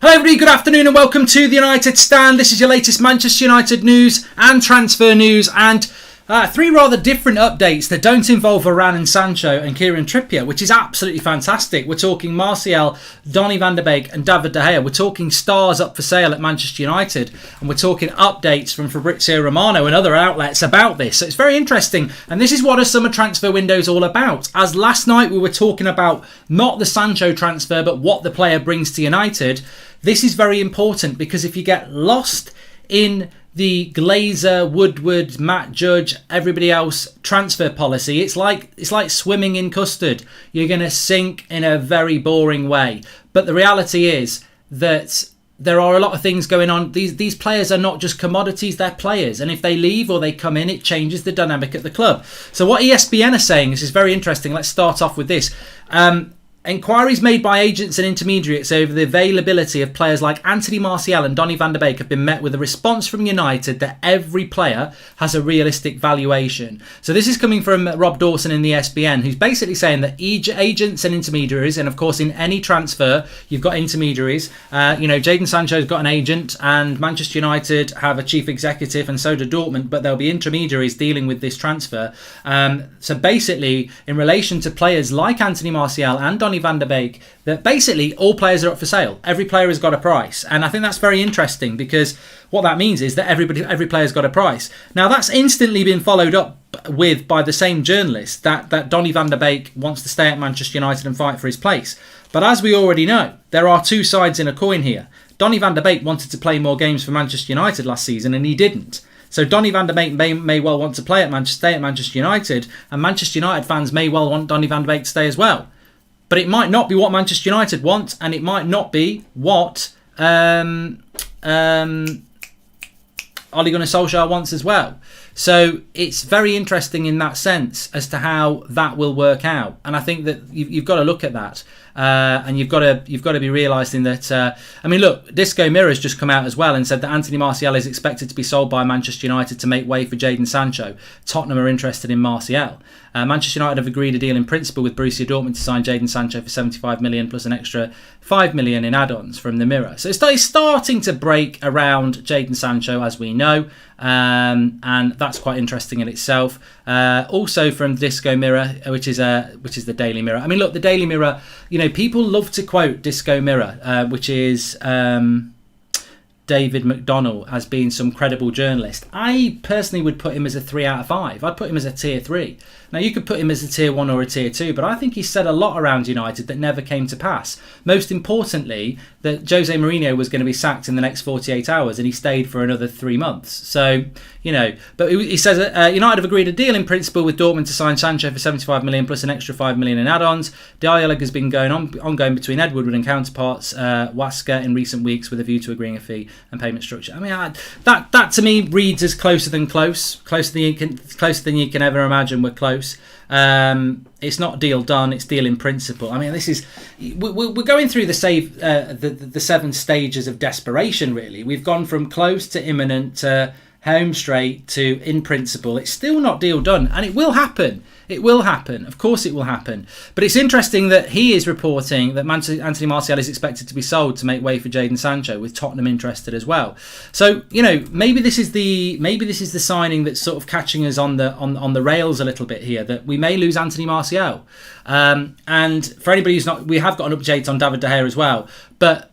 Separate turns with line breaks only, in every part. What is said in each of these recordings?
Hello everybody, good afternoon and welcome to the United Stand. This is your latest Manchester United news and transfer news, and three rather different updates that don't involve Varane and Sancho and Kieran Trippier, which is absolutely fantastic. We're talking Martial, Donny van der Beek and David De Gea. We're talking stars up for sale at Manchester United, and we're talking updates from Fabrizio Romano and other outlets about this. So it's very interesting, and this is what a summer transfer window is all about. As last night we were talking about not the Sancho transfer but what the player brings to United. This is very important because if you get lost in the Glazer, Woodward, Matt Judge, everybody else transfer policy, it's like swimming in custard. You're going to sink in a very boring way. But the reality is that there are a lot of things going on. These players are not just commodities, they're players. And if they leave or they come in, it changes the dynamic at the club. So what ESPN are saying, this is very interesting. Let's start off with this. Inquiries made by agents and intermediaries over the availability of players like Anthony Martial and Donny van der Beek have been met with a response from United that every player has a realistic valuation. So this is coming from Rob Dawson in the ESPN, who's basically saying that agents and intermediaries, and of course in any transfer you've got intermediaries. Jadon Sancho's got an agent, and Manchester United have a chief executive, and so do Dortmund, but there'll be intermediaries dealing with this transfer. So basically, in relation to players like Anthony Martial and Donny van der Beek, that basically all players are up for sale. Every player has got a price, and I think that's very interesting because what that means is that every player's got a price. Now that's instantly been followed up with by the same journalist that Donny van der Beek wants to stay at Manchester United and fight for his place. But as we already know, there are two sides in a coin here. Donny van der Beek wanted to play more games for Manchester United last season, and he didn't. So Donny van der Beek may well want to stay at Manchester United, and Manchester United fans may well want Donny van der Beek to stay as well. But it might not be what Manchester United want, and it might not be what Ole Gunnar Solskjaer wants as well. So it's very interesting in that sense as to how that will work out, and I think that you've got to look at that, and you've got to be realising that. Look, Disco Mirror's just come out as well and said that Anthony Martial is expected to be sold by Manchester United to make way for Jadon Sancho. Tottenham are interested in Martial. Manchester United have agreed a deal in principle with Borussia Dortmund to sign Jadon Sancho for 75 million plus an extra 5 million in add-ons from the Mirror. So it's starting to break around Jadon Sancho, as we know, and that's quite interesting in itself. Also from Disco Mirror, which is the Daily Mirror. I mean, look, the Daily Mirror, people love to quote Disco Mirror, which is David McDonnell, as being some credible journalist. I personally would put him as a 3 out of 5. I'd put him as a tier 3. Now, you could put him as a tier 1 or a tier 2, but I think he said a lot around United that never came to pass. Most importantly, that Jose Mourinho was going to be sacked in the next 48 hours, and he stayed for another 3 months. So, but he says United have agreed a deal in principle with Dortmund to sign Sancho for 75 million plus an extra 5 million in add-ons. Dialogue has been ongoing between Ed Woodward and counterparts Waska in recent weeks with a view to agreeing a fee and payment structure. I mean, that to me reads as closer than you can ever imagine. We're close. It's not deal done, it's deal in principle. I mean, we're going through the 7 stages of desperation, really. We've gone from close to imminent to home straight to in principle. It's still not deal done, and it will happen. It will happen. Of course it will happen. But it's interesting that he is reporting that Anthony Martial is expected to be sold to make way for Jadon Sancho, with Tottenham interested as well. So, maybe this is the signing that's sort of catching us on the rails a little bit here, that we may lose Anthony Martial. And for anybody who's not, we have got an update on David De Gea as well. But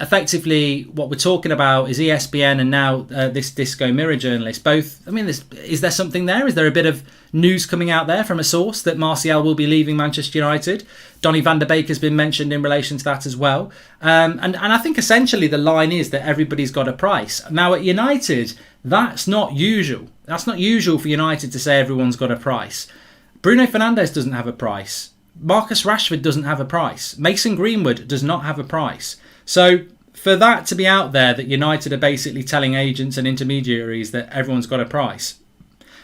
effectively, what we're talking about is ESPN and now this Disco Mirror journalist. Both. I mean, is there something there? Is there a bit of news coming out there from a source that Martial will be leaving Manchester United? Donny van der Beek has been mentioned in relation to that as well. And I think essentially the line is that everybody's got a price. Now at United, that's not usual. That's not usual for United to say everyone's got a price. Bruno Fernandes doesn't have a price. Marcus Rashford doesn't have a price. Mason Greenwood does not have a price. So for that to be out there, that United are basically telling agents and intermediaries that everyone's got a price,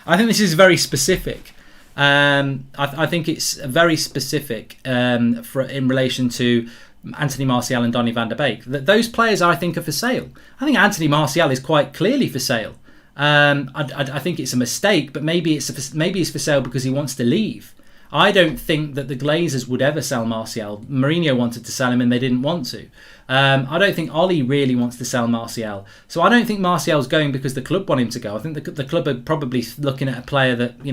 I think this is very specific. I think it's very specific in relation to Anthony Martial and Donny van der Beek. That those players, I think, are for sale. I think Anthony Martial is quite clearly for sale. I think it's a mistake, but maybe he's for sale because he wants to leave. I don't think that the Glazers would ever sell Martial. Mourinho wanted to sell him and they didn't want to. I don't think Ollie really wants to sell Martial. So I don't think Martial's going because the club want him to go. I think the club are probably looking at a player that,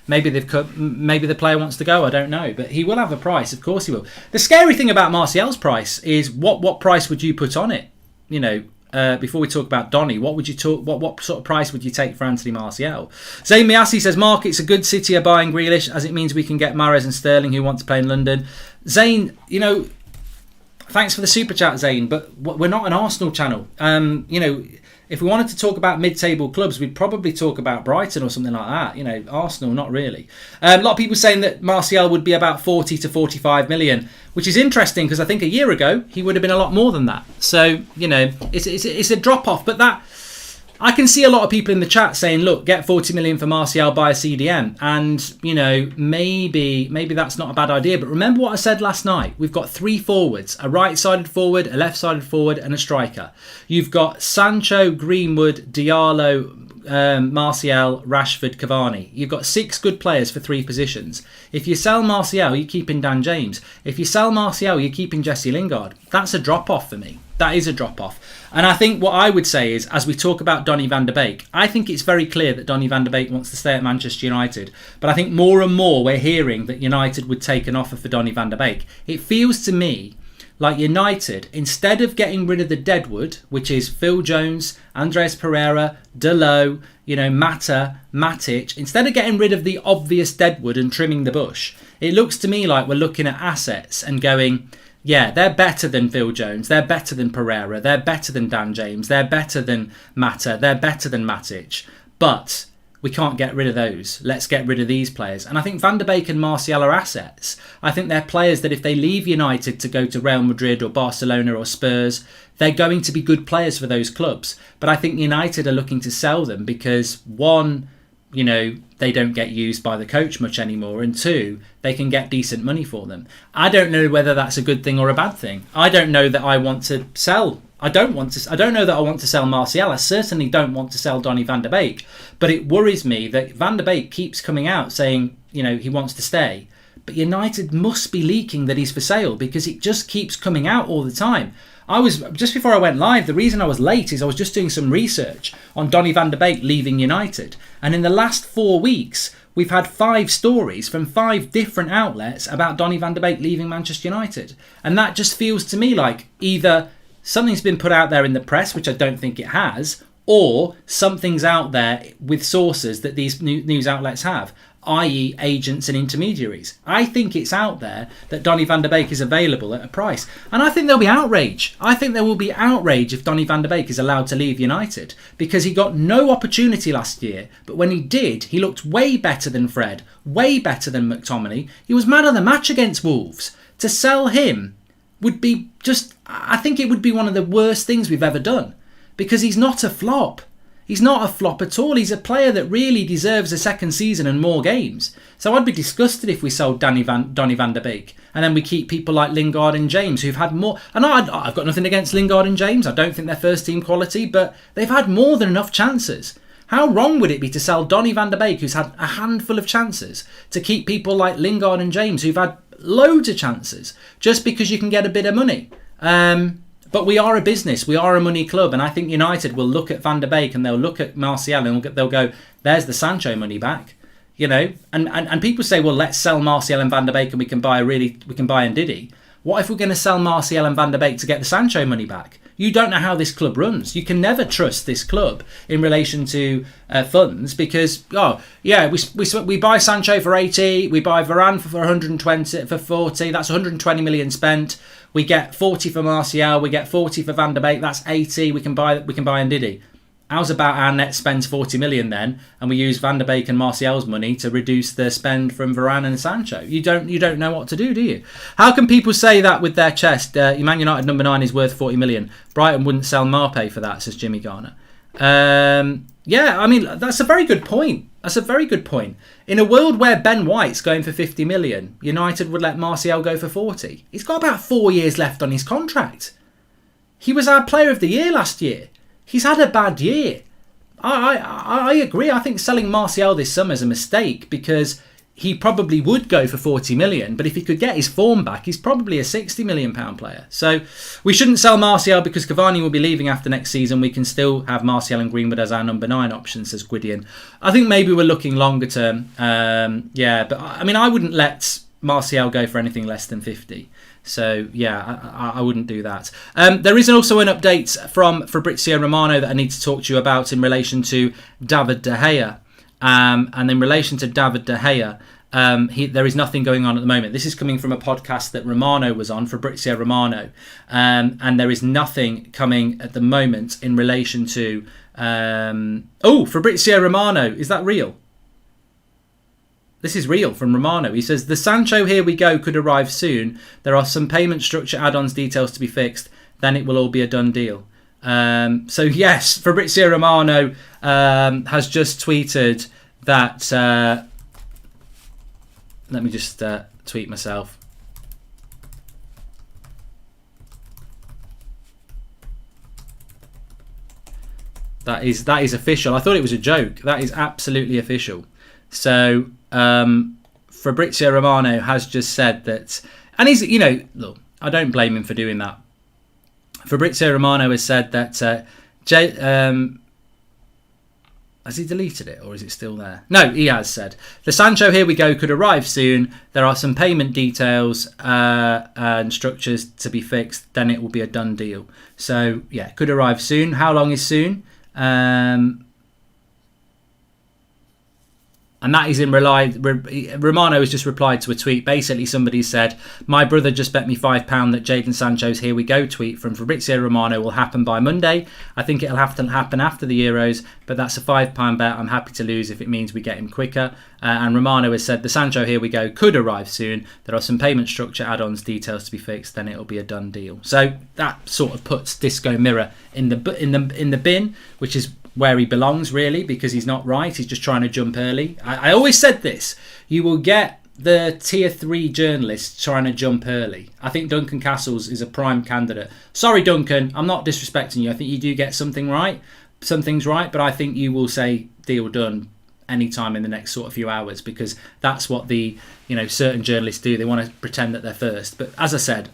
maybe the player wants to go. I don't know. But he will have a price. Of course he will. The scary thing about Martial's price is what price would you put on it? Before we talk about Donny, what sort of price would you take for Anthony Martial? Zayn Miasi says, Mark, it's a good City are buying Grealish as it means we can get Mahrez and Sterling who want to play in London. Zayn, thanks for the super chat, Zayn, but we're not an Arsenal channel. If we wanted to talk about mid-table clubs, we'd probably talk about Brighton or something like that. Arsenal, not really. A lot of people saying that Martial would be about 40 to 45 million, which is interesting because I think a year ago he would have been a lot more than that. So, it's a drop-off. But that, I can see a lot of people in the chat saying, look, get 40 million for Martial, buy a CDM. And, maybe that's not a bad idea. But remember what I said last night. We've got 3 forwards, a right-sided forward, a left-sided forward and a striker. You've got Sancho, Greenwood, Diallo, Martial, Rashford, Cavani. You've got 6 good players for 3 positions. If you sell Martial, you're keeping Dan James. If you sell Martial, you're keeping Jesse Lingard. That's a drop-off for me. That is a drop-off. And I think what I would say is, as we talk about Donny van de Beek, I think it's very clear that Donny van de Beek wants to stay at Manchester United. But I think more and more we're hearing that United would take an offer for Donny van de Beek. It feels to me like United, instead of getting rid of the deadwood, which is Phil Jones, Andreas Pereira, Dalot, Mata, Matic, instead of getting rid of the obvious deadwood and trimming the bush, it looks to me like we're looking at assets and going, yeah, they're better than Phil Jones, they're better than Pereira, they're better than Dan James, they're better than Mata, they're better than Matic, but we can't get rid of those. Let's get rid of these players. And I think Van der Beek and Martial are assets. I think they're players that if they leave United to go to Real Madrid or Barcelona or Spurs, they're going to be good players for those clubs. But I think United are looking to sell them because, one, they don't get used by the coach much anymore, and 2, they can get decent money for them. I don't know whether that's a good thing or a bad thing. I don't know that I want to sell. I don't know that I want to sell Martial. I certainly don't want to sell Donny van de Beek. But it worries me that Van de Beek keeps coming out saying, he wants to stay. But United must be leaking that he's for sale because it just keeps coming out all the time. Just before I went live, the reason I was late is I was just doing some research on Donny van de Beek leaving United. And in the last 4 weeks, we've had 5 stories from 5 different outlets about Donny van de Beek leaving Manchester United. And that just feels to me like either something's been put out there in the press, which I don't think it has, or something's out there with sources that these news outlets have, i.e. agents and intermediaries. I think it's out there that Donny van de Beek is available at a price. And I think there'll be outrage. I think there will be outrage if Donny van de Beek is allowed to leave United because he got no opportunity last year. But when he did, he looked way better than Fred, way better than McTominay. He was man of the match against Wolves. To sell him would be I think it would be one of the worst things we've ever done because he's not a flop. He's not a flop at all. He's a player that really deserves a second season and more games. So I'd be disgusted if we sold Donny van de Beek and then we keep people like Lingard and James who've had more. And I've got nothing against Lingard and James. I don't think they're first team quality, but they've had more than enough chances. How wrong would it be to sell Donny van de Beek, who's had a handful of chances, to keep people like Lingard and James who've had loads of chances just because you can get a bit of money? But we are a business, we are a money club, and I think United will look at Van der Beek and they'll look at Martial and they'll go, there's the Sancho money back, and people say, well, let's sell Martial and Van der Beek and we can buy Ndidi. What if we're going to sell Martial and Van der Beek to get the Sancho money back? You don't know how this club runs. You can never trust this club in relation to funds because, we buy Sancho for 80, we buy Varane for 120, for 40, that's 120 million spent. We get 40 for Martial, we get 40 for Van der Beek, that's 80, we can buy Ndidi. How's about our net spends 40 million then, and we use Van der Beek and Martial's money to reduce the spend from Varane and Sancho? You don't know what to do you? How can people say that with their chest? Man United number 9 is worth 40 million. Brighton wouldn't sell Marpe for that, says Jimmy Garner. That's a very good point. In a world where Ben White's going for 50 million, United would let Martial go for 40. He's got about 4 years left on his contract. He was our player of the year last year. He's had a bad year. I agree. I think selling Martial this summer is a mistake because he probably would go for 40 million, but if he could get his form back, he's probably a 60 million pound player. So we shouldn't sell Martial because Cavani will be leaving after next season. We can still have Martial and Greenwood as our number 9 options, says Gwydion. I think maybe we're looking longer term. But I mean, I wouldn't let Martial go for anything less than 50. So, yeah, I wouldn't do that. There is also an update from Fabrizio Romano that I need to talk to you about in relation to David De Gea. And in relation to David De Gea, there is nothing going on at the moment. This is coming from a podcast that Romano was on, Fabrizio Romano. And there is nothing coming at the moment in relation to... Fabrizio Romano, is that real? This is real from Romano. He says, the Sancho Here We Go could arrive soon. There are some payment structure add-ons details to be fixed. Then it will all be a done deal. So yes, Fabrizio Romano has just tweeted that... let me just tweet myself. That is official. I thought it was a joke. That is absolutely official. So Fabrizio Romano has just said that, and he's, look, I don't blame him for doing that. Fabrizio Romano has said that has he deleted it or is it still there? No, he has said the Sancho Here We Go could arrive soon. There are some payment details and structures to be fixed. Then it will be a done deal. So yeah, could arrive soon. How long is soon? And that is in Romano has just replied to a tweet. Basically, somebody said, my brother just bet me £5 that Jadon Sancho's Here We Go tweet from Fabrizio Romano will happen by Monday. I think it'll have to happen after the Euros, but that's a £5 bet I'm happy to lose if it means we get him quicker. And Romano has said, the Sancho Here We Go could arrive soon. There are some payment structure add-ons details to be fixed. Then it'll be a done deal. So that sort of puts Disco Mirror in the bin, which is where he belongs, really, because he's not right. He's just trying to jump early. I always said this. You will get the tier 3 journalists trying to jump early. I think Duncan Castles is a prime candidate. Sorry, Duncan, I'm not disrespecting you. I think you do get some things right, but I think you will say deal done anytime in the next sort of few hours, because that's what the certain journalists do. They want to pretend that they're first. But as I said,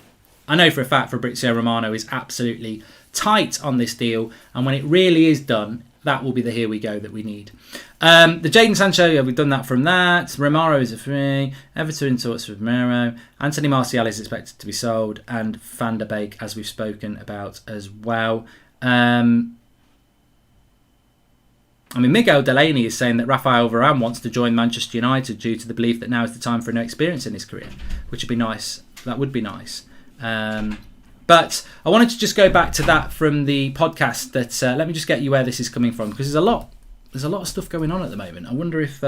I know for a fact Fabrizio Romano is absolutely tight on this deal, and when it really is done, that will be the Here We Go that we need. The Jadon Sancho, yeah, we've done that from that. Romero is a free. Everton in talks with Romero. Anthony Martial is expected to be sold, and Van der Beek, as we've spoken about as well. Miguel Delaney is saying that Rafael Varane wants to join Manchester United due to the belief that now is the time for a new experience in his career, which would be nice. That would be nice. But I wanted to just go back to that from the podcast. That let me just get you where this is coming from, because there's a lot of stuff going on at the moment. I wonder if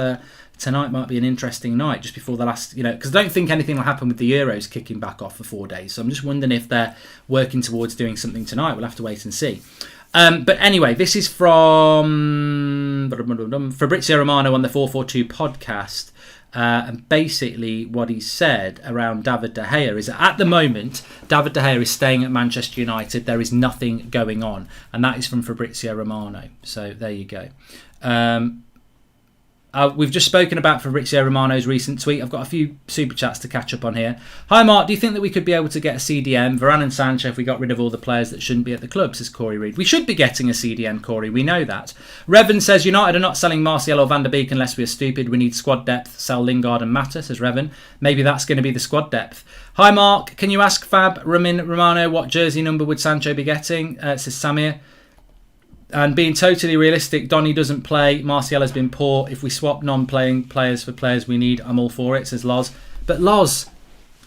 tonight might be an interesting night just before the last, because I don't think anything will happen with the Euros kicking back off for 4 days. So I'm just wondering if they're working towards doing something tonight. We'll have to wait and see. But anyway, this is from Fabrizio Romano on the 442 podcast. And basically what he said around David De Gea is that at the moment, David De Gea is staying at Manchester United. There is nothing going on. And that is from Fabrizio Romano. So there you go. We've just spoken about Fabrizio Romano's recent tweet. I've got a few super chats to catch up on here. Hi Mark, do you think that we could be able to get a CDM, Varane and Sancho, if we got rid of all the players that shouldn't be at the club, says Corey Reid. We should be getting a CDM, Corey, we know that. Revan says United are not selling Martial or Van der Beek unless we are stupid. We need squad depth, sell Lingard and Mata, says Revan. Maybe that's going to be the squad depth. Hi Mark, can you ask Fab Romano what jersey number would Sancho be getting, says Samir. And being totally realistic, Donny doesn't play. Martial has been poor. If we swap non-playing players for players we need, I'm all for it, says Loz. But Loz,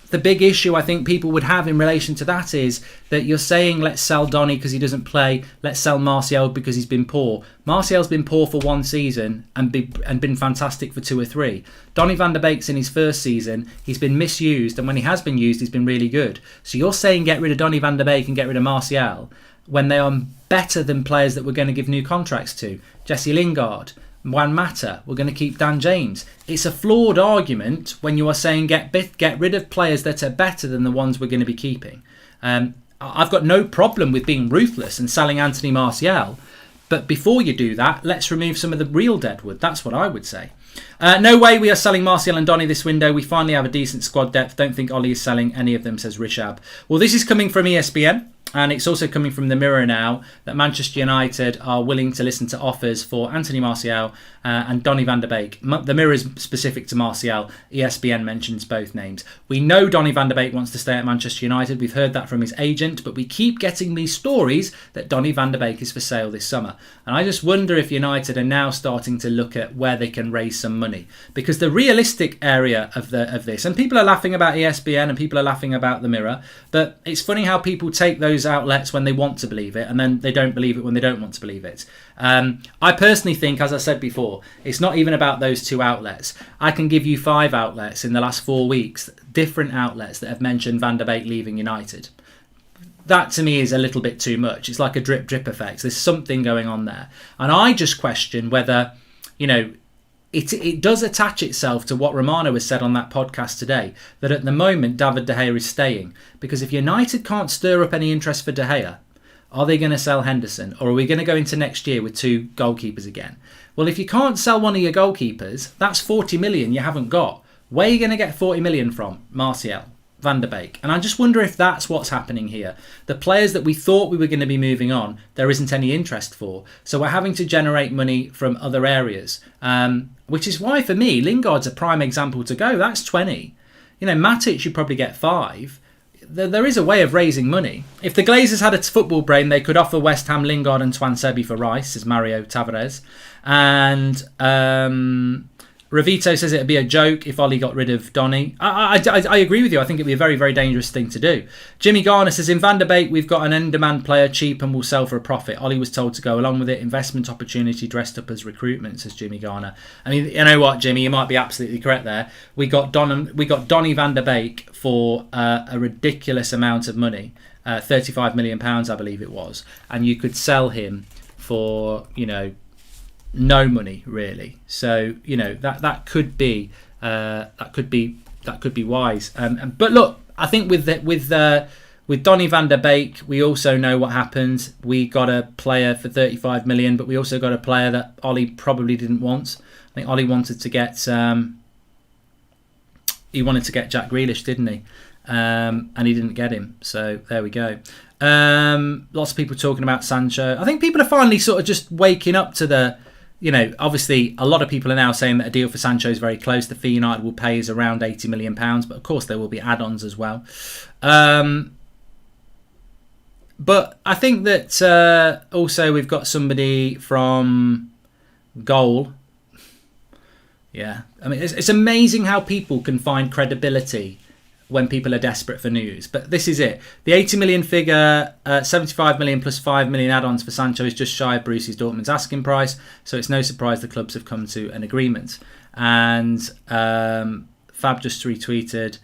the big issue I think people would have in relation to that is that you're saying let's sell Donny because he doesn't play. Let's sell Martial because he's been poor. Martial's been poor for 1 season and been fantastic for 2 or 3. Donny van der Beek's in his first season. He's been misused, and when he has been used, he's been really good. So you're saying get rid of Donny van der Beek and get rid of Martial when they are better than players that we're going to give new contracts to. Jesse Lingard, Juan Mata, we're going to keep Dan James. It's a flawed argument when you are saying get rid of players that are better than the ones we're going to be keeping. I've got no problem with being ruthless and selling Anthony Martial, but before you do that, let's remove some of the real deadwood. That's what I would say. No way we are selling Martial and Donny this window. We finally have a decent squad depth. Don't think Ollie is selling any of them, says Rishab. Well, this is coming from ESPN. And it's also coming from the Mirror now that Manchester United are willing to listen to offers for Anthony Martial and Donny van der Beek. The Mirror is specific to Martial. ESPN mentions both names. We know Donny van der Beek wants to stay at Manchester United. We've heard that from his agent, but we keep getting these stories that Donny van der Beek is for sale this summer. And I just wonder if United are now starting to look at where they can raise some money. Because the realistic area of this, and people are laughing about ESPN and people are laughing about the Mirror, but it's funny how people take those outlets when they want to believe it and then they don't believe it when they don't want to believe it. I personally think, as I said before, it's not even about those two outlets. I can give you 5 outlets in the last 4 weeks, different outlets that have mentioned Van der Beek leaving United. That to me is a little bit too much. It's like a drip effect. There's something going on there. And I just question whether, it does attach itself to what Romano has said on that podcast today, that at the moment David De Gea is staying. Because if United can't stir up any interest for De Gea, are they going to sell Henderson? Or are we going to go into next year with 2 goalkeepers again? Well, if you can't sell one of your goalkeepers, that's 40 million you haven't got. Where are you going to get 40 million from? Martial, Van der Beek. And I just wonder if that's what's happening here. The players that we thought we were going to be moving on, there isn't any interest for. So we're having to generate money from other areas. Which is why, for me, Lingard's a prime example to go. That's 20. Matic should probably get 5. There is a way of raising money. If the Glazers had a football brain, they could offer West Ham Lingard and Twansebi for Rice, says Mario Tavares. And Ravito says it'd be a joke if Ollie got rid of Donny. I agree with you. I think it'd be a very, very dangerous thing to do. Jimmy Garner says, in Van der Beek, we've got an in-demand player, cheap and will sell for a profit. Ollie was told to go along with it. Investment opportunity dressed up as recruitment, says Jimmy Garner. I mean, you know what, Jimmy? You might be absolutely correct there. We got Donny van der Beek for a ridiculous amount of money, £35 million, I believe it was. And you could sell him for, no money really. So that could be wise. But look, I think with Donny van der Beek, we also know what happened. We got a player for 35 million, but we also got a player that Ollie probably didn't want. I think Ollie wanted to get Jack Grealish, didn't he? And he didn't get him. So there we go. Lots of people talking about Sancho. I think people are finally sort of just waking up to the. Obviously, a lot of people are now saying that a deal for Sancho is very close. The fee United will pay is around £80 million, but of course there will be add-ons as well. But I think that also we've got somebody from Goal. Yeah, I mean, it's amazing how people can find credibility when people are desperate for news. But this is it. The 80 million figure, 75 million plus 5 million add-ons for Sancho is just shy of Borussia Dortmund's asking price. So it's no surprise the clubs have come to an agreement. And Fab just retweeted,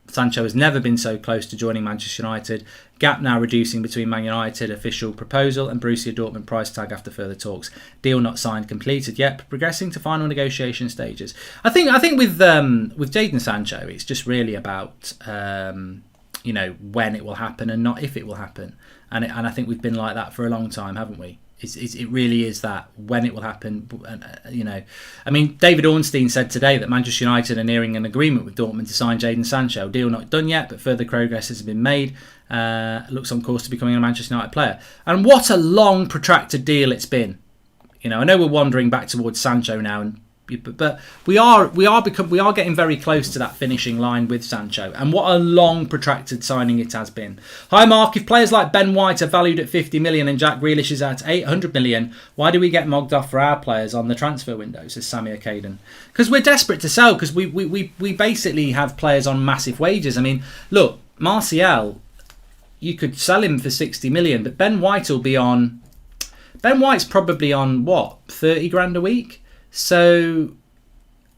Sancho has never been so close to joining Manchester United. Gap now reducing between Man United official proposal and Borussia Dortmund price tag after further talks. Deal not signed, completed yet, but progressing to final negotiation stages. I think with Jadon Sancho, it's just really about when it will happen and not if it will happen. And I think we've been like that for a long time, haven't we? It really is that when it will happen. I mean, David Ornstein said today that Manchester United are nearing an agreement with Dortmund to sign Jadon Sancho. Deal not done yet, but further progress has been made. Looks on course to becoming a Manchester United player. And what a long, protracted deal it's been. I know we're wandering back towards Sancho now, but we are getting very close to that finishing line with Sancho. And what a long, protracted signing it has been. Hi Mark, if players like Ben White are valued at 50 million and Jack Grealish is at 800 million, why do we get mogged off for our players on the transfer window, says Samir Caden? Because we're desperate to sell, because we basically have players on massive wages. I mean, look, Martial, you could sell him for 60 million, but Ben White's probably on, 30 grand a week? So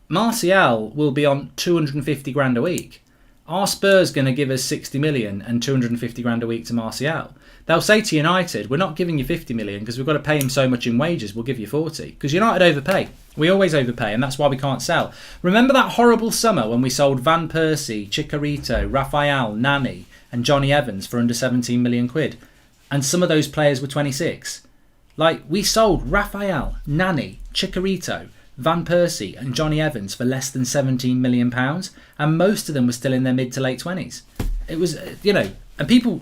Martial will be on 250 grand a week. Are Spurs going to give us 60 million and 250 grand a week to Martial? They'll say to United, we're not giving you 50 million because we've got to pay him so much in wages, we'll give you 40. Because United overpay. We always overpay, and that's why we can't sell. Remember that horrible summer when we sold Van Persie, Chicharito, Raphael, Nani and Johnny Evans for under 17 million quid? And some of those players were 26. We sold Raphael, Nani, Chicharito, Van Persie and Johnny Evans for less than £17 million, and most of them were still in their mid to late 20s. It was, and people...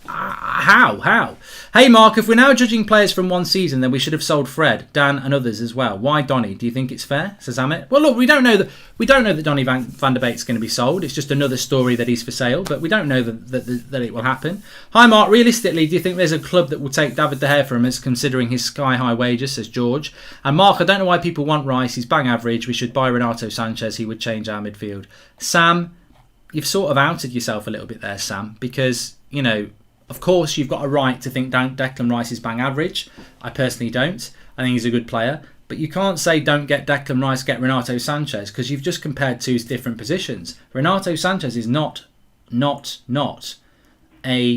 How? Hey Mark, if we're now judging players from one season, then we should have sold Fred, Dan, and others as well. Why Donny? Do you think it's fair? Says Amit. Well, look, we don't know that Donny van der Beek's going to be sold. It's just another story that he's for sale, but we don't know that it will happen. Hi Mark, realistically, do you think there's a club that will take David De Gea from us, considering his sky-high wages? Says George. And Mark, I don't know why people want Rice. He's bang average. We should buy Renato Sanchez. He would change our midfield. Sam, you've sort of outed yourself a little bit there, Sam, because of course, you've got a right to think Declan Rice is bang average. I personally don't. I think he's a good player. But you can't say don't get Declan Rice, get Renato Sanchez, because you've just compared two different positions. Renato Sanchez is not a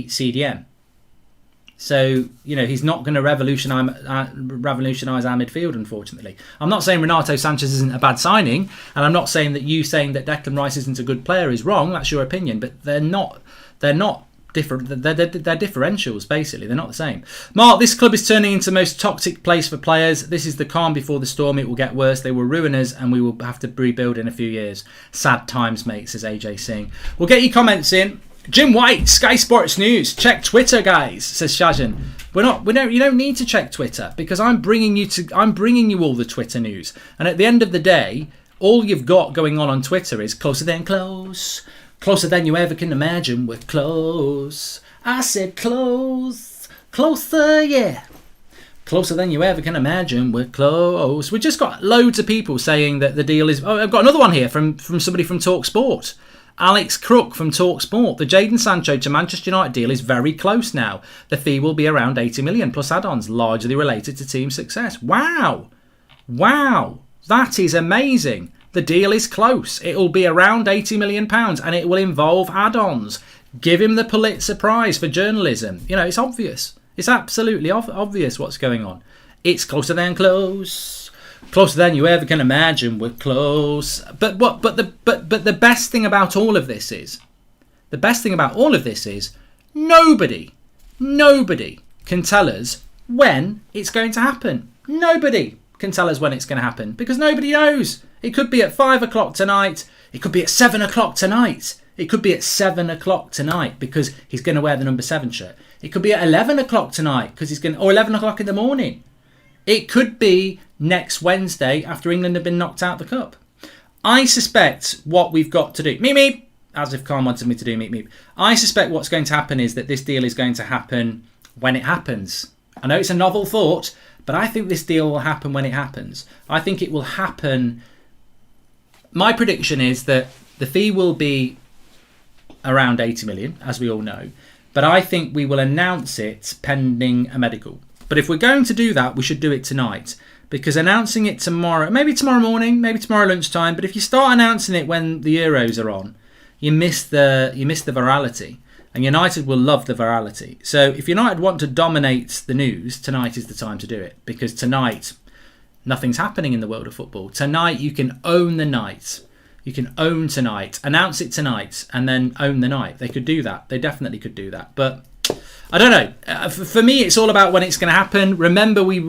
CDM. So, he's not going to revolutionise our midfield, unfortunately. I'm not saying Renato Sanchez isn't a bad signing, and I'm not saying that you saying that Declan Rice isn't a good player is wrong. That's your opinion, but they're not different. They're differentials, basically. They're not the same. Mark, this club is turning into the most toxic place for players. This is the calm before the storm. It will get worse. They will ruin us and we will have to rebuild in a few years. Sad times, mate, says AJ Singh. We'll get your comments in. Jim White, Sky Sports News. Check Twitter, guys, says Shajan. You don't need to check Twitter, because I'm bringing you all the Twitter news. And at the end of the day, all you've got going on Twitter is closer than close. Closer than you ever can imagine, we're close. I said close. Closer, yeah. Closer than you ever can imagine, we're close. We've just got loads of people saying that the deal is... Oh, I've got another one here from somebody from TalkSport. Alex Crook from TalkSport. The Jadon Sancho to Manchester United deal is very close now. The fee will be around 80 million plus add-ons, largely related to team success. Wow. That is amazing. The deal is close. It will be around £80 million and it will involve add-ons. Give him the Pulitzer Prize for journalism. It's obvious. It's absolutely obvious what's going on. It's closer than close. Closer than you ever can imagine. We're close. But the best thing about all of this is nobody can tell us when it's going to happen. Nobody can tell us when it's going to happen, because nobody knows. It could be at 5 o'clock tonight. It could be at 7 o'clock tonight. It could be at 7 o'clock tonight because he's going to wear the number 7 shirt. It could be at 11 o'clock tonight because or 11 o'clock in the morning. It could be next Wednesday after England have been knocked out of the cup. I suspect what we've got to do... Meep, meep. As if Khan wanted me to do meep, meep. I suspect what's going to happen is that this deal is going to happen when it happens. I know it's a novel thought, but I think this deal will happen when it happens. I think it will happen... My prediction is that the fee will be around 80 million, as we all know. But I think we will announce it pending a medical. But if we're going to do that, we should do it tonight. Because announcing it tomorrow, maybe tomorrow morning, maybe tomorrow lunchtime, but if you start announcing it when the Euros are on, you miss the virality. And United will love the virality. So if United want to dominate the news, tonight is the time to do it. Because tonight... nothing's happening in the world of football. Tonight, you can own the night. You can own tonight. Announce it tonight and then own the night. They could do that. They definitely could do that. But I don't know. For me, it's all about when it's going to happen. Remember, we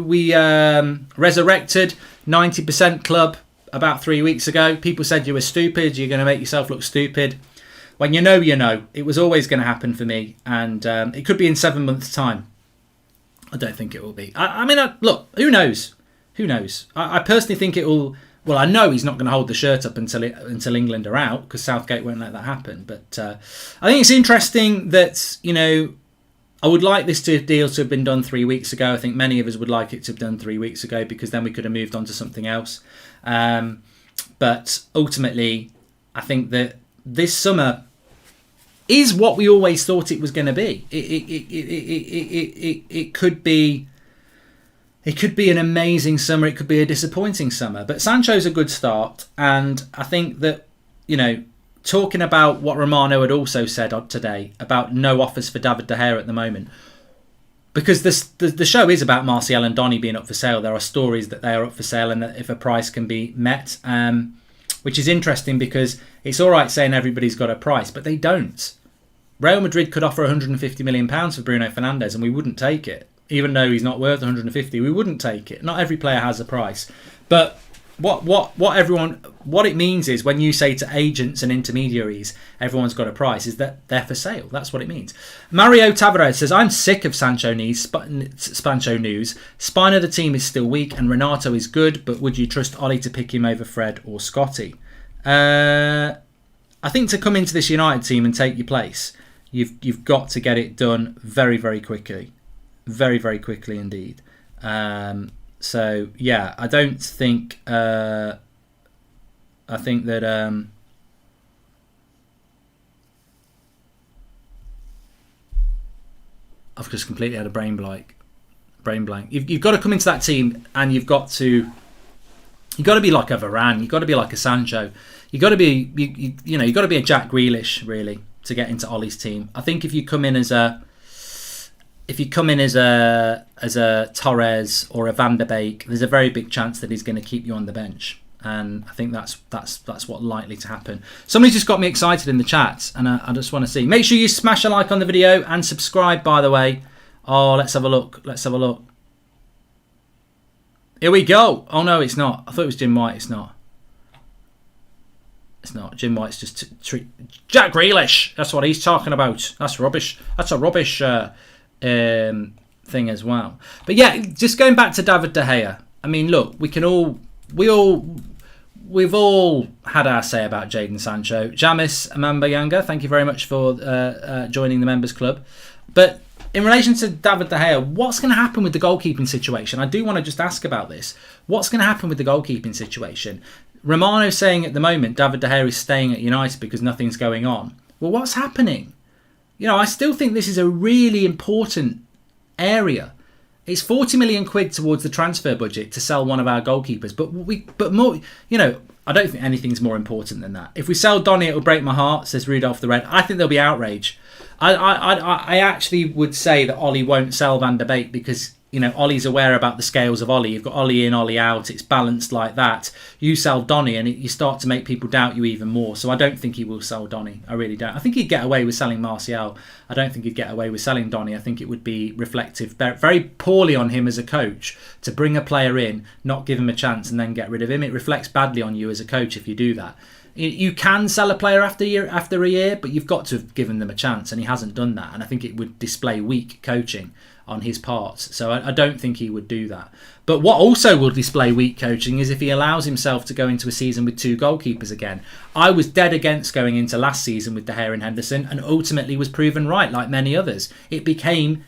resurrected 90% Club about 3 weeks ago. People said you were stupid. You're going to make yourself look stupid. When you know, you know. It was always going to happen for me. And it could be in 7 months' time. I don't think it will be. I mean, look, who knows? Who knows? I personally think it will... Well, I know he's not going to hold the shirt up until England are out, because Southgate won't let that happen. But I think it's interesting that, I would like this deal to have been done 3 weeks ago. I think many of us would like it to have done 3 weeks ago, because then we could have moved on to something else. But ultimately, I think that this summer is what we always thought it was going to be. It could be... It could be an amazing summer. It could be a disappointing summer. But Sancho's a good start. And I think that, talking about what Romano had also said today about no offers for David De Gea at the moment. Because the show is about Martial and Donny being up for sale. There are stories that they are up for sale and that if a price can be met. Which is interesting because it's all right saying everybody's got a price, but they don't. Real Madrid could offer £150 million for Bruno Fernandes and we wouldn't take it. Even though he's not worth 150, we wouldn't take it. Not every player has a price. But what it means is when you say to agents and intermediaries, everyone's got a price, is that they're for sale. That's what it means. Mario Tavares says, I'm sick of Sancho news. Spine of the team is still weak and Renato is good, but would you trust Ollie to pick him over Fred or Scotty? I think to come into this United team and take your place, you've got to get it done very, very quickly. Very, very quickly indeed. So yeah, I don't think. I think that. I've just completely had a brain blank. You've got to come into that team, and you've got to be like a Varane. You've got to be like a Sancho. You've got to be you've got to be a Jack Grealish really to get into Ollie's team. I think if you come in as a Torres or a Van der Beek, there's a very big chance that he's going to keep you on the bench, and I think that's what's likely to happen. Somebody just got me excited in the chat, and I just want to see. Make sure you smash a like on the video and subscribe, by the way. Oh, let's have a look. Here we go. Oh no, it's not. I thought it was Jim White. It's not. Jim White's just Jack Grealish. That's what he's talking about. That's rubbish. That's a rubbish. Thing as well. But yeah, just going back to David De Gea. I mean, look, we've all had our say about Jadon Sancho. Jamis Amambayanga, thank you very much for joining the members club. But in relation to David De Gea, what's going to happen with the goalkeeping situation? I do want to just ask about this. What's going to happen with the goalkeeping situation? Romano's saying at the moment David De Gea is staying at United because nothing's going on. Well, what's happening? I still think this is a really important area. It's 40 million quid towards the transfer budget to sell one of our goalkeepers. But more, I don't think anything's more important than that. If we sell Donny, it'll break my heart, says Rudolph the Red. I think there'll be outrage. I actually would say that Ollie won't sell Van der Beek because, Ollie's aware about the scales of Ollie. You've got Ollie in, Ollie out. It's balanced like that. You sell Donny and you start to make people doubt you even more. So I don't think he will sell Donny. I really don't. I think he'd get away with selling Martial. I don't think he'd get away with selling Donny. I think it would be reflective very poorly on him as a coach to bring a player in, not give him a chance and then get rid of him. It reflects badly on you as a coach if you do that. You can sell a player after a year, but you've got to have given them a chance, and he hasn't done that. And I think it would display weak coaching on his part. So I don't think he would do that. But what also will display weak coaching is if he allows himself to go into a season with two goalkeepers again. I was dead against going into last season with De Gea and Henderson, and ultimately was proven right, like many others. It became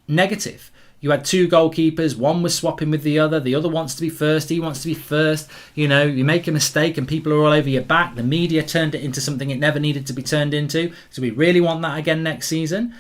negative. You had two goalkeepers, one was swapping with the other wants to be first, he wants to be first. You make a mistake and people are all over your back. The media turned it into something it never needed to be turned into. So we really want that again next season.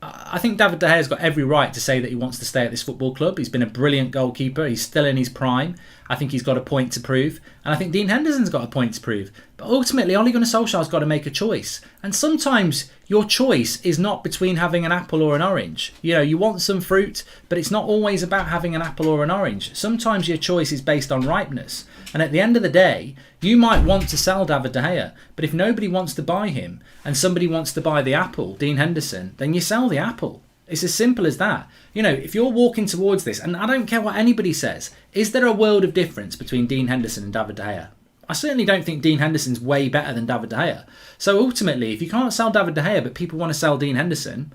I think David De Gea's got every right to say that he wants to stay at this football club. He's been a brilliant goalkeeper. He's still in his prime. I think he's got a point to prove. And I think Dean Henderson's got a point to prove. But ultimately, Ole Gunnar Solskjaer's got to make a choice. And sometimes your choice is not between having an apple or an orange. You want some fruit, but it's not always about having an apple or an orange. Sometimes your choice is based on ripeness. And at the end of the day, you might want to sell David De Gea, but if nobody wants to buy him and somebody wants to buy the apple, Dean Henderson, then you sell the apple. It's as simple as that. If you're walking towards this, and I don't care what anybody says, is there a world of difference between Dean Henderson and David De Gea? I certainly don't think Dean Henderson's way better than David De Gea. So ultimately, if you can't sell David De Gea, but people want to sell Dean Henderson,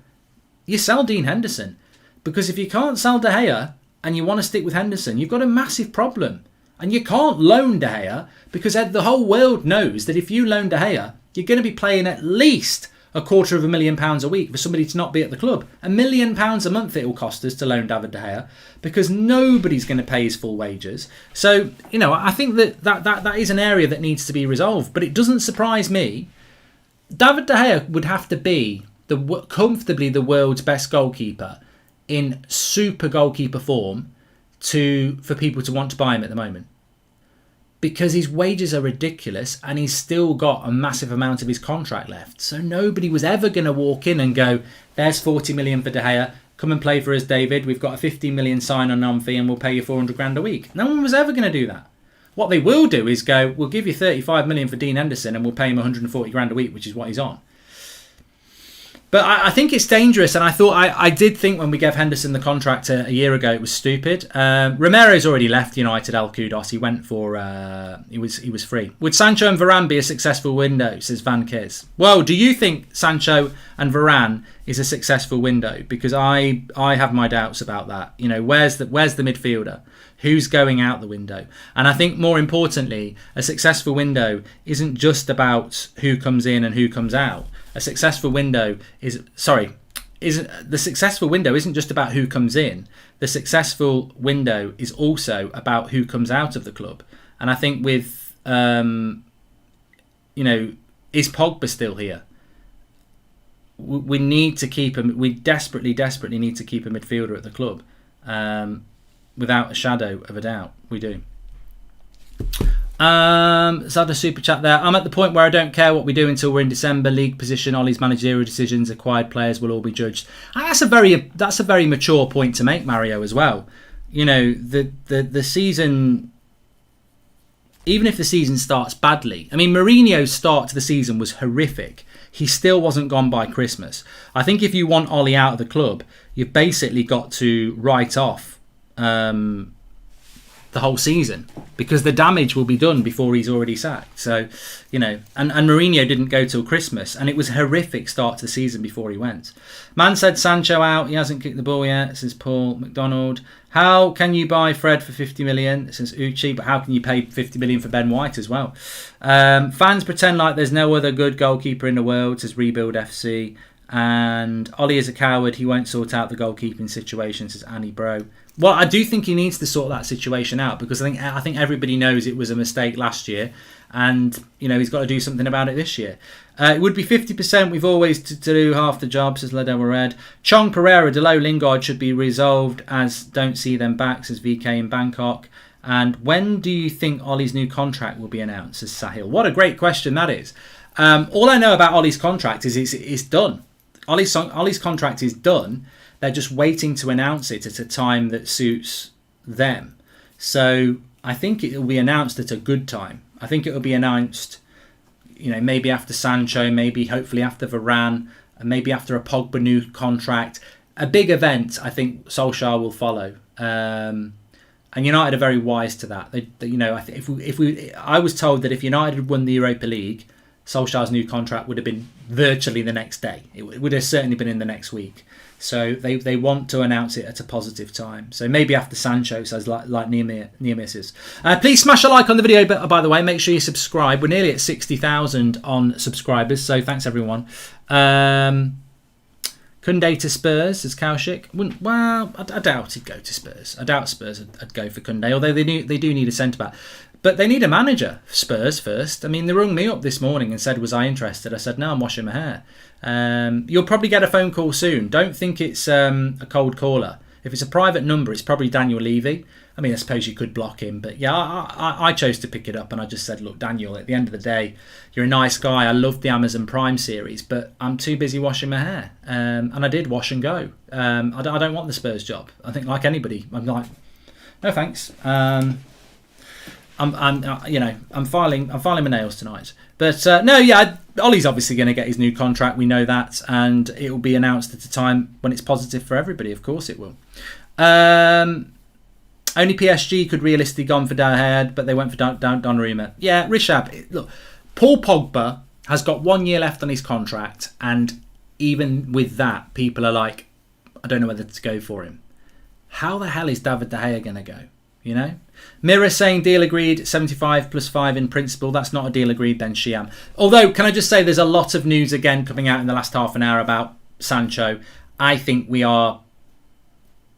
you sell Dean Henderson. Because if you can't sell De Gea and you want to stick with Henderson, you've got a massive problem. And you can't loan De Gea because the whole world knows that if you loan De Gea, you're going to be playing at least £250,000 a week for somebody to not be at the club. £1 million a month it will cost us to loan David De Gea because nobody's going to pay his full wages. So, I think that is an area that needs to be resolved. But it doesn't surprise me. David De Gea would have to be comfortably the world's best goalkeeper in super goalkeeper form for people to want to buy him at the moment, because his wages are ridiculous and he's still got a massive amount of his contract left. So nobody was ever going to walk in and go, there's 40 million for De Gea, come and play for us, David, we've got a 15 million sign-on fee and we'll pay you 400 grand a week. No one was ever going to do that. What they will do is go, we'll give you 35 million for Dean Henderson and we'll pay him 140 grand a week, which is what he's on. But I think it's dangerous, and I did think when we gave Henderson the contract a year ago, it was stupid. Romero's already left United. El Kudos. He went for he was free. Would Sancho and Varane be a successful window? Says Van Kiz. Well, do you think Sancho and Varane is a successful window? Because I have my doubts about that. You know, where's the midfielder? Who's going out the window? And I think more importantly, a successful window isn't just about who comes in and who comes out. A successful window isn't just about who comes in. The successful window is also about who comes out of the club. And I think with is Pogba still here? We need to keep him. We desperately need to keep a midfielder at the club. Without a shadow of a doubt, we do. Zada super chat there. I'm at the point where I don't care what we do until we're in December. League position, Ollie's managerial decisions, acquired players will all be judged. And that's a very mature point to make, Mario, as well. You know, the season, even if the season starts badly. I mean, Mourinho's start to the season was horrific. He still wasn't gone by Christmas. I think if you want Ollie out of the club, you've basically got to write off the whole season, because the damage will be done before he's already sacked. So, you know, and Mourinho didn't go till Christmas, and it was a horrific start to the season before he went. Man said Sancho out, he hasn't kicked the ball yet, says Paul McDonald. How can you buy Fred for 50 million, says Uchi, but how can you pay 50 million for Ben White as well? Fans pretend like there's no other good goalkeeper in the world, says Rebuild FC. And Ollie is a coward, he won't sort out the goalkeeping situation, says Annie Bro. Well, I do think he needs to sort that situation out, because I think everybody knows it was a mistake last year, and you know he's got to do something about it this year. It would be 50%. We've always to do half the job, says Ledewa Red. Chong, Pereira, Delo, Lingard should be resolved, as don't see them back, says VK in Bangkok. And when do you think Ollie's new contract will be announced, says Sahil? What a great question that is. All I know about Ollie's contract is it's done. Ollie's contract is done. They're just waiting to announce it at a time that suits them. So I think it will be announced at a good time. I think it will be announced, you know, maybe after Sancho, maybe hopefully after Varane, and maybe after a Pogba new contract. A big event, I think Solskjaer will follow. And United are very wise to that. I was told that if United had won the Europa League, Solskjaer's new contract would have been virtually the next day. It would have certainly been in the next week. So they want to announce it at a positive time. So maybe after Sancho, says like Nemesis. Please smash a like on the video, by the way. Make sure you subscribe. We're nearly at 60,000 on subscribers, so thanks everyone. Kunde to Spurs, says Kaushik. Well, I doubt he'd go to Spurs. I doubt Spurs would go for Kunde, although they do need a centre-back. But they need a manager, Spurs, first. I mean, they rung me up this morning and said, was I interested? I said, no, I'm washing my hair. You'll probably get a phone call soon. Don't think it's a cold caller. If it's a private number, it's probably Daniel Levy. I mean, I suppose you could block him. But yeah, I chose to pick it up, and I just said, look, Daniel, at the end of the day, you're a nice guy. I love the Amazon Prime series, but I'm too busy washing my hair. And I did wash and go. I don't want the Spurs job. I think like anybody, I'm like, no thanks. I'm filing my nails tonight. But Ollie's obviously going to get his new contract. We know that, and it will be announced at a time when it's positive for everybody. Of course, it will. Only PSG could realistically gone for Donnarumma, but they went for Donnarumma. Yeah, Rishab. Look, Paul Pogba has got 1 year left on his contract, and even with that, people are like, I don't know whether to go for him. How the hell is David De Gea going to go? You know? Mirror saying deal agreed, 75 plus 5 in principle. That's not a deal agreed then, Shiam. Although, can I just say there's a lot of news again coming out in the last half an hour about Sancho. I think we are,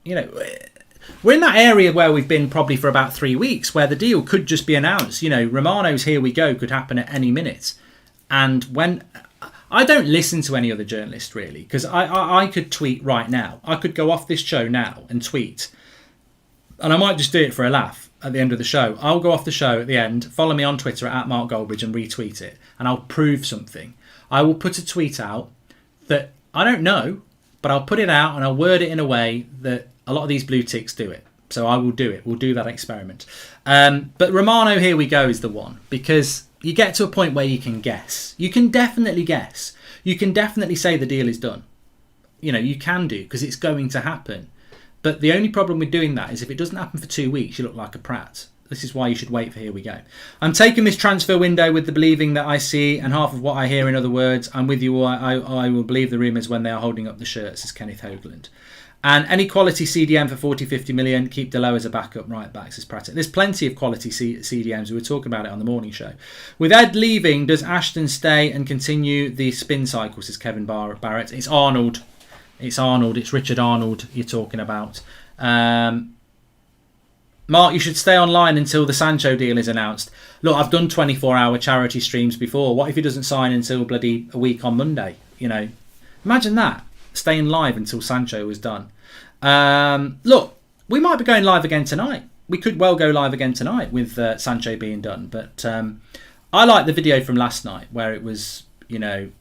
we're in that area where we've been probably for about 3 weeks, where the deal could just be announced. Romano's here we go could happen at any minute. And when I don't listen to any other journalist really, because I could tweet right now. I could go off this show now and tweet. And I might just do it for a laugh at the end of the show. I'll go off the show at the end, follow me on Twitter at @MarkGoldbridge and retweet it. And I'll prove something. I will put a tweet out that I don't know, but I'll put it out and I'll word it in a way that a lot of these blue ticks do it. So I will do it. We'll do that experiment. But Romano, here we go, is the one. Because you get to a point where you can guess. You can definitely guess. You can definitely say the deal is done. you know, you can do, because it's going to happen. But the only problem with doing that is if it doesn't happen for 2 weeks, you look like a prat. This is why you should wait for Here We Go. I'm taking this transfer window with the believing that I see and half of what I hear. In other words, I'm with you. I will believe the rumours when they are holding up the shirts, says Kenneth Hoagland. And any quality CDM for 40, 50 million, keep Delo as a backup right back, says Pratt. There's plenty of quality CDMs. We were talking about it on the morning show. With Ed leaving, does Ashton stay and continue the spin cycle, says Kevin Barrett. It's Arnold. It's Arnold. It's Richard Arnold you're talking about. Mark, you should stay online until the Sancho deal is announced. Look, I've done 24-hour charity streams before. What if he doesn't sign until bloody a week on Monday? You know, imagine that. Staying live until Sancho was done. Look, we might be going live again tonight. We could well go live again tonight with Sancho being done. But I like the video from last night where it was, you know,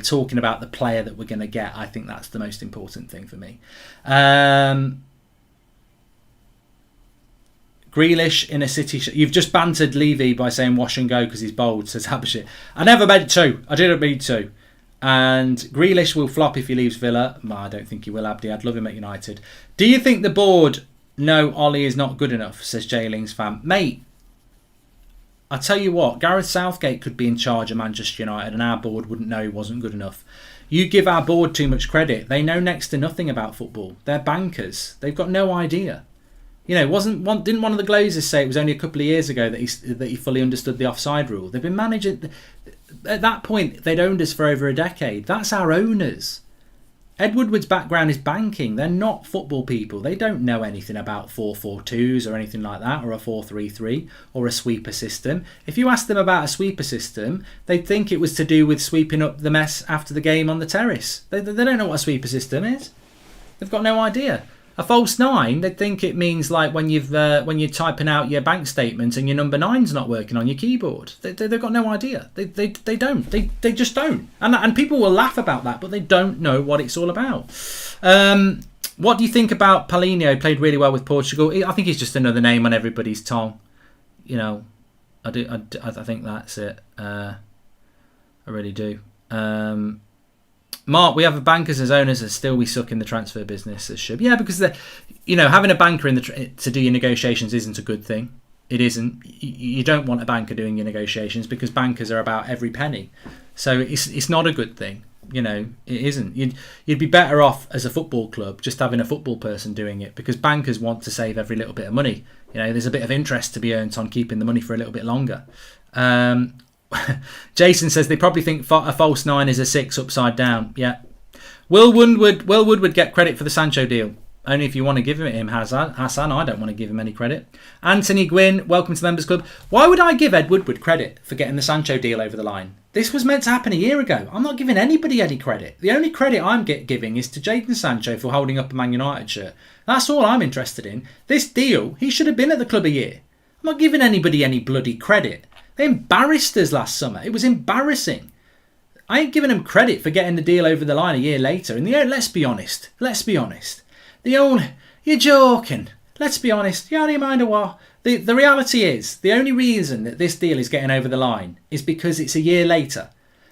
talking about the player that we're going to get. I think that's the most important thing for me. Grealish in a City... You've just bantered Levy by saying wash and go because he's bold, says Habashir. I never meant to. I didn't mean to. And Grealish will flop if he leaves Villa. I don't think he will, Abdi. I'd love him at United. Do you think the board know Ollie is not good enough, says Jay Ling's fan? Mate, I tell you what, Gareth Southgate could be in charge of Manchester United and our board wouldn't know he wasn't good enough. You give our board too much credit. They know next to nothing about football. They're bankers. They've got no idea. You know, didn't one of the Glazers say it was only a couple of years ago that he fully understood the offside rule? They've been managing... At that point, they'd owned us for over a decade. That's our owners. Ed Woodward's background is banking. They're not football people. They don't know anything about 4-4-2s or anything like that, or a 4-3-3 or a sweeper system. If you ask them about a sweeper system, they'd think it was to do with sweeping up the mess after the game on the terrace. They don't know what a sweeper system is. They've got no idea. A false nine, they'd think it means like when you're typing out your bank statement and your number 9's not working on your keyboard. They've got no idea. They don't. They just don't. And people will laugh about that, but they don't know what it's all about. What do you think about Paulinho? Played really well with Portugal. I think he's just another name on everybody's tongue. You know, I think that's it. I really do. Mark, we have bankers as owners and still we suck in the transfer business as Shub. Yeah, because having a banker to do your negotiations isn't a good thing. It isn't. You don't want a banker doing your negotiations because bankers are about every penny. So it's not a good thing. You know, it isn't. You'd be better off as a football club just having a football person doing it because bankers want to save every little bit of money. You know, there's a bit of interest to be earned on keeping the money for a little bit longer. Jason says they probably think a false 9 is a 6 upside down. Yeah. Will Woodward get credit for the Sancho deal? Only if you want to give him Hassan. I don't want to give him any credit. Anthony Gwynn, welcome to the Members Club. Why would I give Ed Woodward credit for getting the Sancho deal over the line? This was meant to happen a year ago. I'm not giving anybody any credit. The only credit I'm giving is to Jadon Sancho for holding up a Man United shirt. That's all I'm interested in. This deal, he should have been at the club a year. I'm not giving anybody any bloody credit. They embarrassed us last summer. It was embarrassing. I ain't giving them credit for getting the deal over the line a year later. And let's be honest. You're joking. Let's be honest. You only mind what? The reality is, the only reason that this deal is getting over the line is because it's a year later.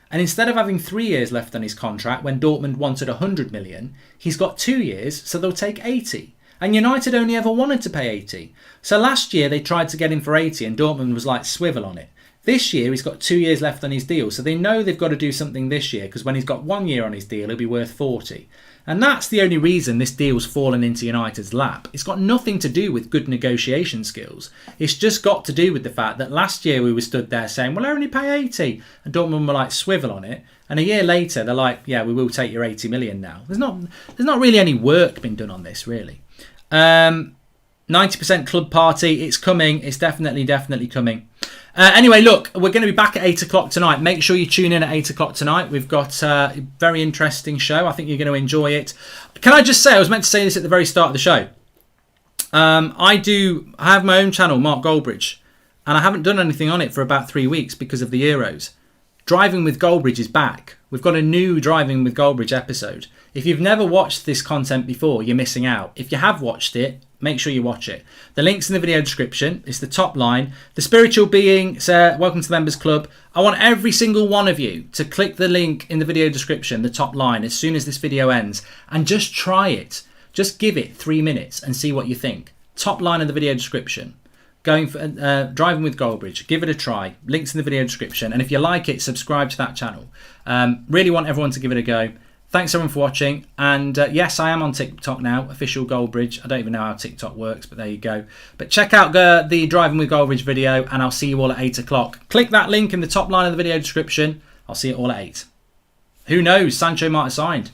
And instead of having 3 years left on his contract when Dortmund wanted 100 million, he's got 2 years, so they'll take 80. And United only ever wanted to pay 80. So last year they tried to get him for 80 and Dortmund was like, swivel on it. This year he's got 2 years left on his deal. So they know they've got to do something this year because when he's got 1 year on his deal, he'll be worth 40. And that's the only reason this deal's fallen into United's lap. It's got nothing to do with good negotiation skills. It's just got to do with the fact that last year we were stood there saying, well, I only pay 80. And Dortmund were like, swivel on it. And a year later, they're like, yeah, we will take your 80 million now. There's not really any work been done on this, really. 90% club party. It's coming. It's definitely coming. Anyway, look, we're going to be back at 8 o'clock tonight. Make sure you tune in at 8 o'clock tonight. We've got a very interesting show. I think you're going to enjoy it. Can I just say, I was meant to say this at the very start of the show. I have my own channel, Mark Goldbridge, and I haven't done anything on it for about 3 weeks because of the Euros. Driving with Goldbridge is back. We've got a new Driving with Goldbridge episode. If you've never watched this content before, you're missing out. If you have watched it, make sure you watch it. The link's in the video description. It's the top line. The spiritual being, welcome to the members club. I want every single one of you to click the link in the video description, the top line, as soon as this video ends, and just try it. Just give it 3 minutes and see what you think. Top line in the video description. Going for Driving with Goldbridge. Give it a try. Links in the video description. And if you like it, subscribe to that channel. Really want everyone to give it a go. Thanks everyone for watching. And yes, I am on TikTok now. Official Goldbridge. I don't even know how TikTok works, but there you go. But check out the Driving with Goldbridge video, and I'll see you all at 8 o'clock. Click that link in the top line of the video description. I'll see you all at 8. Who knows? Sancho might have signed.